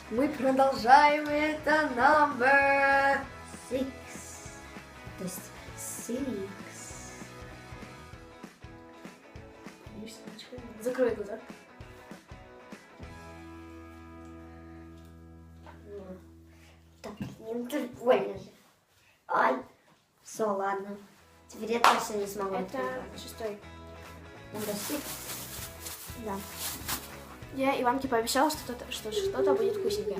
Мы продолжаем, это number 6. То есть 6. Закрой глаза. Так, не больно же. Ай. Все, ладно. Теперь я точно не смогу. Это 6-й. Number 6. Да. Я Иванке пообещала, что что-то будет вкусненькое.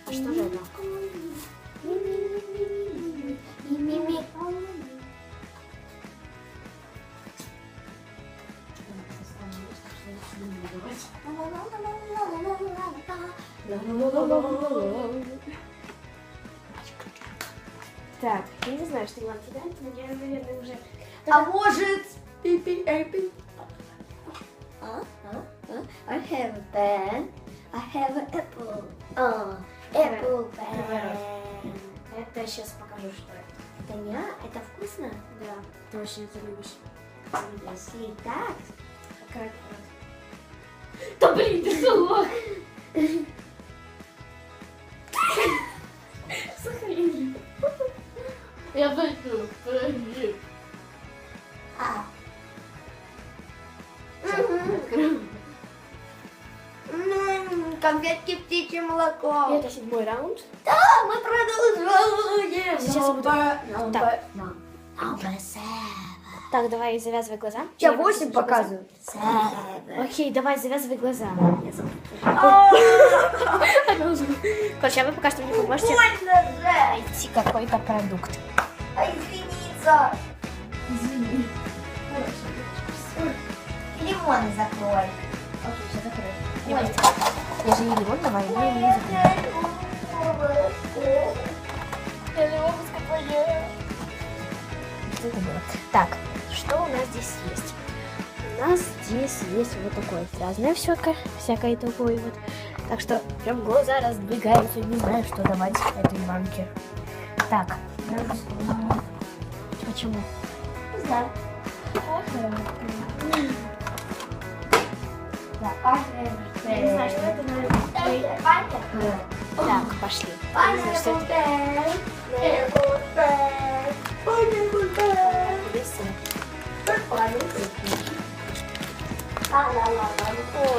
А что же это? Ми-ми-ми. Так, я не знаю, что Иванке дать, но я, наверное, уже... А может... Пипи-эпи. I have a pen. I have an apple. Apple pen. Это сейчас покажу, что это. Это не? Это вкусно? Да, ты очень это любишь. Если так... Какая Да блин, ты солок! Сохрани. Я пойду, подожди. Конфетки, птичье молоко. И это 7-й раунд. Да, мы продолжаем. Сейчас я буду- Так. Number 7. Так, давай завязывай глаза. Я 8 показываю. 7. Окей, давай завязывай глаза. Короче, а вы пока что не можете Больно же. найти какой-то продукт. Извиниться. Извини. Лимоны закрой. Окей, все закрою. Ой. Я же не лимон, давай, я не закрою. Я лимонка твоя. Что это было? Так, что у нас здесь есть? У нас здесь есть вот такое разное всякое такое вот. Так что прям глаза раздвигаются, не знаю, что давать этой Иванке. Так. Почему? Не знаю. Я не знаю, что это, наверное. Так, пошли. Я не знаю, что это. Весело. Ой,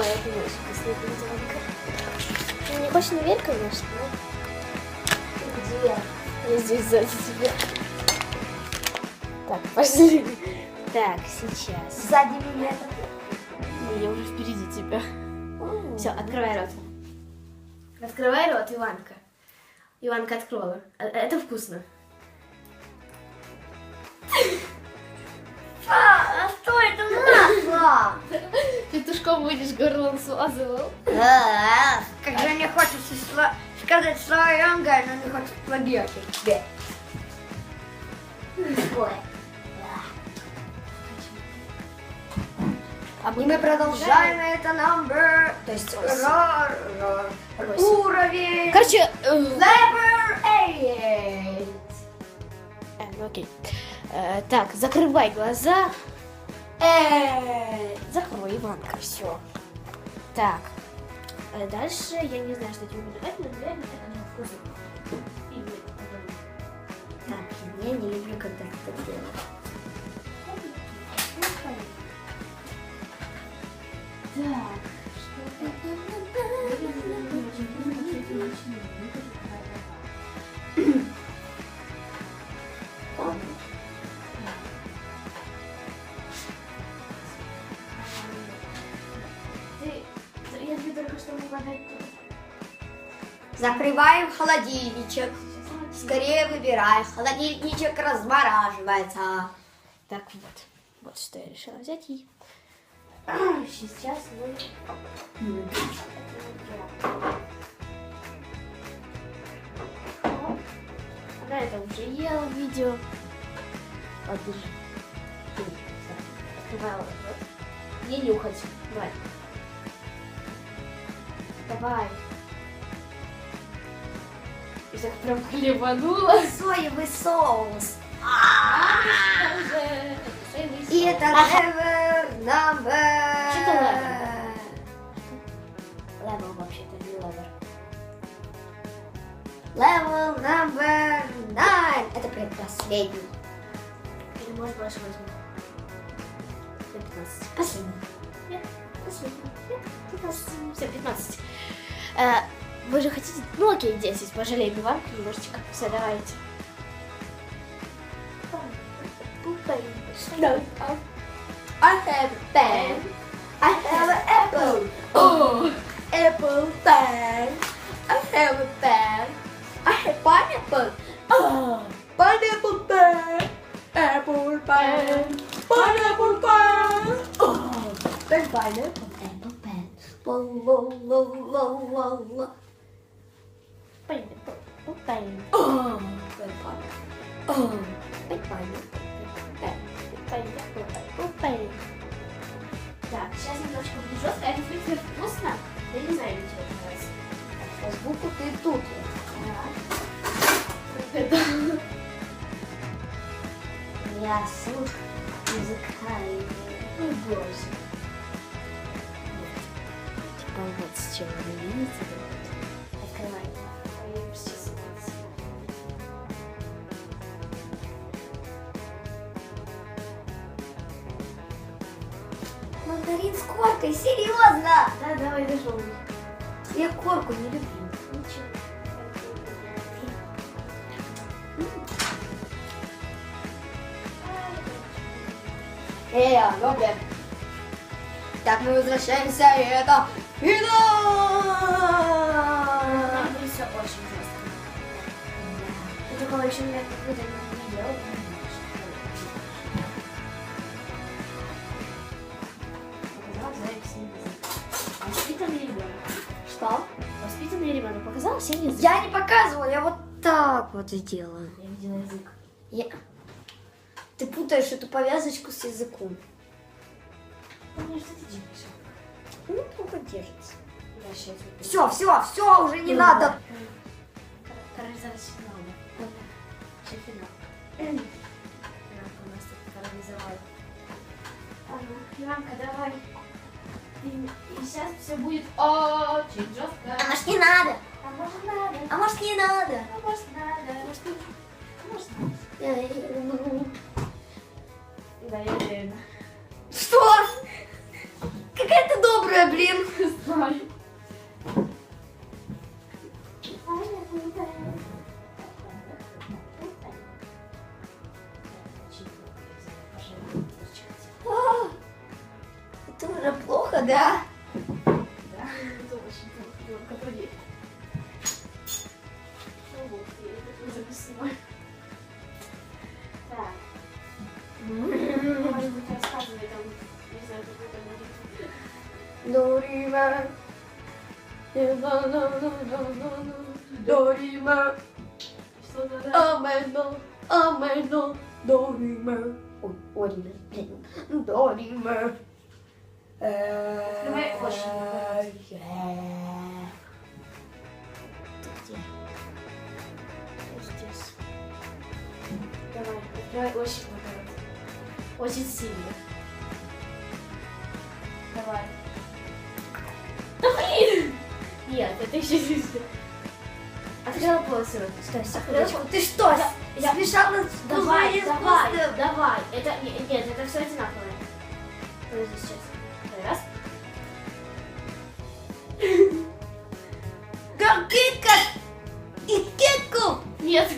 это очень вкусная Иванка. Ты не хочешь наверх, конечно, Где? Я здесь сзади тебя. Так, пошли. Так, сейчас. Сзади меня. Я уже впереди тебя. Все, открывай рот. Открывай рот, Иванка. Иванка открыла. Это вкусно. А что это масло? Петушком будешь горлом смазывал. Как же мне хочется сказать свое ранга, но не хочется плагиатить тебе. Ой. И мы продолжаем это number, то есть уровень. Короче, Level 8. ну окей. Так, закрывай глаза. Закрой, Иванка, все. Так, дальше я не знаю, что тебе буду дать, но, наверное, это не вкусно. Так, я не люблю, когда ты это делаешь. Так, я тебе только что могла дать. Закрываем холодильничек. Скорее выбирай. Холодильничек размораживается. Так вот, вот что я решила взять и сейчас мы... Она это уже ела видео. Вот, держи. Открывай рот. Не нюхать. Давай. Давай. И так прям хлебанула. Соевый соус. Соевый И соус. это level number. Что это level? Level вообще-то не level. Level number 9. Это предпоследний. Или может больше возьму? 15. Последний. Нет, последний. Нет, 15. Все, 15. Вы же хотите... Ну окей, 10. Пожалеем Иванку немножечко. Все, давайте. I have a pen. I have an apple. Oh, Apple pen. I have a pen. I have pineapple. oh. Pineapple pen. Apple pen. Pineapple pen. Oh. Pen pineapple. Apple pen. Whoa, whoa, whoa, whoa, whoa, whoa. Pineapple. Pineapple. Oh, pen pineapple. Oh, pen pineapple. Pen. Pineapple. Так, сейчас немножко будет жестко. Это, в принципе, вкусно. Я не знаю, мне это нравится. По звуку ты тут. Я слух музыкальный. Ой, боже. Типа вот с чем вы видите. Открывай. Я сейчас Мандарин с коркой, серьезно? Да, давай дожевывай. Я корку не люблю. Ничего. Добре. Так, мы возвращаемся, и это финал! Мне все очень жестко. Я такого еще никогда не делала. Показала запись язык. Воспитанный ребенок. Что? Воспитанный ребенок. Показала всем язык. Я не показывала, я вот так вот сделала. Я видела язык. Ты путаешь эту повязочку с языком. Ну, что ты делаешь? Ну, плохо держится. Да, сейчас. Все, уже не надо. Короче, зараз финал, да? Сейчас финал. Иванка у нас тут парализовала. Иванка, давай. И сейчас все будет очень жестко. А может не надо? А может надо? А может не надо? А может надо? А может надо? Да, я уверена. Что? Какая ты добрая, блин. Знаю. А, это уже плохо, да? Да, это очень плохо. Поверь. Ну вот, я это уже снимаю. Так. Может быть, рассказывай там, не знаю, какой-то будет. Дорима. Дорима. Что надо? Амено, Дорима. Ой, Орима, блин. Дорима. Открывай очень. Ты где? Здесь. Давай, открывай очень много. Очень сильно. Давай. Да блин! Нет, это еще не все. Открыла полностью. Стой, Открыла секундочку. Ты что, Я- смешала Давай, с давай, вкусным? давай. Это, нет, это все одинаковое. Подожди сейчас. Давай, раз. Гакика и кеку. Нет.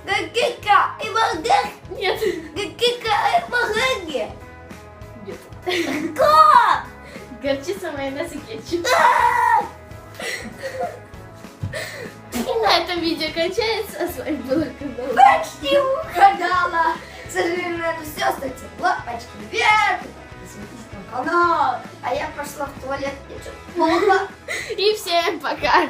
Гакика и магак. Нет. Гакика и магаги. Нет. Как? Горчица, майонез и кетчуп. А! И на этом видео кончается. А с вами была канал. Почти угадала. К сожалению, на это все. Ставьте лапочки вверх. Подписывайтесь на канал. А я пошла в туалет. Мне что-то плохо. И всем пока.